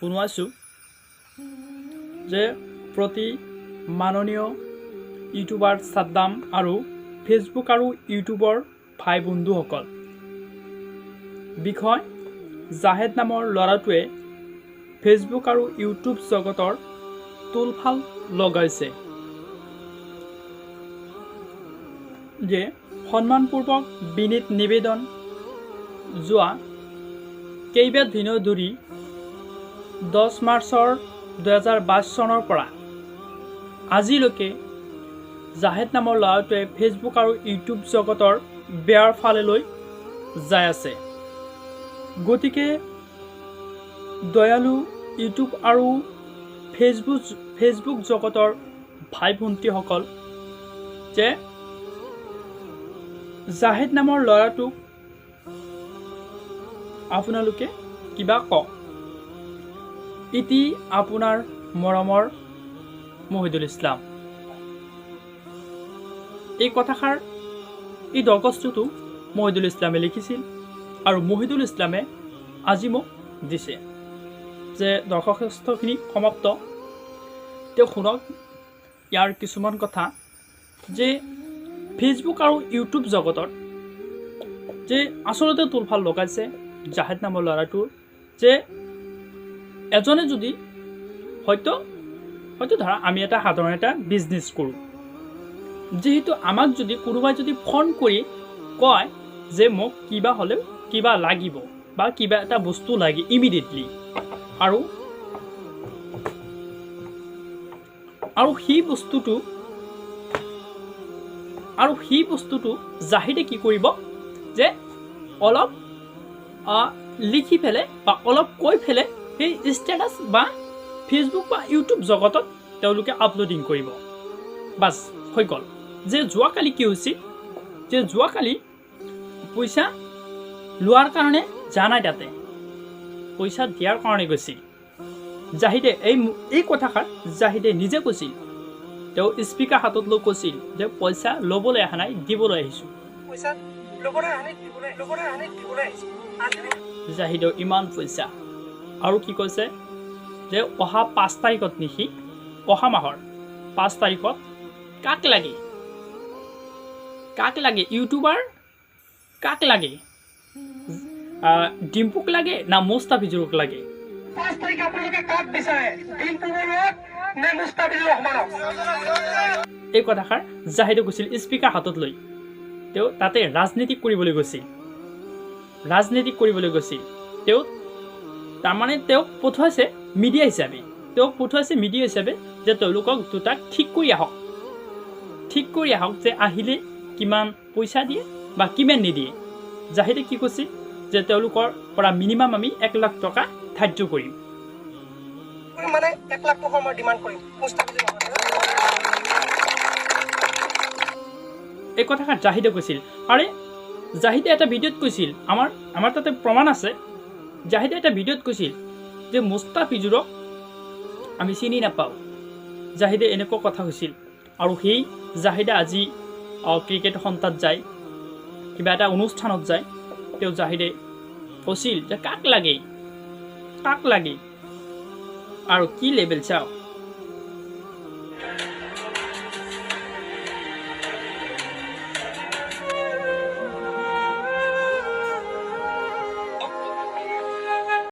শুনাইছোঁ যে প্ৰতি মাননীয় ইউটিউবাৰ সাদ্দাম আৰু ফেচবুক আৰু ইউটিউবৰ ভাই বন্ধুসকল বিষয় জাহেদ নামৰ ল'ৰাটোৱে ফেচবুক আৰু ইউটিউব জগতৰ তোলফাল লগাইছে যে সন্মানপূৰ্বক বিনীত নিবেদন যোৱা কেইবাদিন ধৰি 10 মাৰ্চৰ 2022 চনৰ পৰা আজিলৈকে জাহেদ নামৰ ল'ৰাটোৱে ফেচবুক আৰু ইউটিউব জগতৰ বেয়াৰ ফালেলৈ যাই আছে। গতিকে দয়ালু ইউটিউব আৰু ফেচবুক জগতৰ ভাই ভণ্টিসকল যে জাহেদ নামৰ ল'ৰাটোক আপোনালোকে কিবা কওক। ইতি আপোনাৰ মৰমৰ মহিদুল ইছলাম। এই কথাষাৰ এই দৰখাস্তটো মহিদুল ইছলামে লিখিছিল আৰু মহিদুল ইছলামে আজি মোক দিছে যে দৰখাস্তখিনি সমাপ্ত। তেওঁ শুনক ইয়াৰ কিছুমান কথা যে ফেচবুক আৰু ইউটিউব জগতত যে আচলতে তোলফাল লগাইছে জাহেদ নামৰ ল'ৰাটোৰ যে এজনে যদি হয়তো ধৰা আমি এটা সাধাৰণ এটা বিজনেছ কৰোঁ, যিহেতু আমাক যদি কোনোবাই যদি ফোন কৰি কয় যে মোক কিবা হ'লেও কিবা লাগিব বা কিবা এটা বস্তু লাগে ইমিডিয়েটলি আৰু সেই বস্তুটো জাহিদে কি কৰিব যে অলপ লিখি ফেলে বা অলপ কৈ ফেলে সেই ষ্টেটাছ বা ফেচবুক বা ইউটিউব জগতত তেওঁলোকে আপলোডিং কৰিব। বাছ হৈ গ'ল। যে যোৱাকালি কি হৈছিল যে যোৱাকালি পইচা লোৱাৰ কাৰণে জানাই তাতে পইচা দিয়াৰ কাৰণে গৈছিল জাহিদে। এই কথাষাৰ জাহিদে নিজে কৈছিল। তেওঁ স্পীকাৰ হাতত লৈ কৈছিল যে পইচা ল'বলৈ অহা নাই, দিবলৈ আহিছোঁ। জাহিদৰ ইমান পইচা আৰু কি কৈছে যে অহা 5 তাৰিখত নেকি, অহা মাহৰ 5 তাৰিখত কাক লাগে ইউটিউবাৰ, কাক লাগে ডিম্পুক লাগে না মুস্তাফিজুৰক লাগে? 5 তাৰিখ আপোনালোকে কাক বিচাৰে, ডিম্পুক নে মুস্তাফিজুৰ ৰহমানক? এই কথাষাৰ জাহিদে কৈছিল স্পীকাৰ হাতত লৈ। তেওঁ তাতে ৰাজনীতি কৰিবলৈ গৈছিল। তেওঁ তাৰমানে তেওঁক পঠুৱাইছে মিডিয়া হিচাপে যে তেওঁলোকক দুটাক ঠিক কৰি আহক যে আহিলে কিমান পইচা দিয়ে বা কিমান নিদিয়ে। জাহিদে কি কৈছিল যে তেওঁলোকৰ পৰা মিনিমাম আমি 1 লাখ টকা ধাৰ্য কৰিম, মানে 1 লাখ টকা মই ডিমান্ড কৰিম। এই কথাষাৰ জাহিদে কৈছিল। আৰে জাহিদে এটা ভিডিঅ'ত কৈছিল, আমাৰ তাতে প্ৰমাণ আছে। জাহিদে এটা ভিডিঅ'ত কৈছিল যে মুস্তাফিজুৰক আমি চিনি নাপাওঁ। জাহিদে এনেকুৱা কথা কৈছিল। আৰু সেই জাহিদে আজি ক্ৰিকেট সন্থাত যায়, কিবা এটা অনুষ্ঠানত যায়, তেওঁ জাহিদে কৈছিল যে কাক লাগে আৰু কি লেভেল চাওঁ।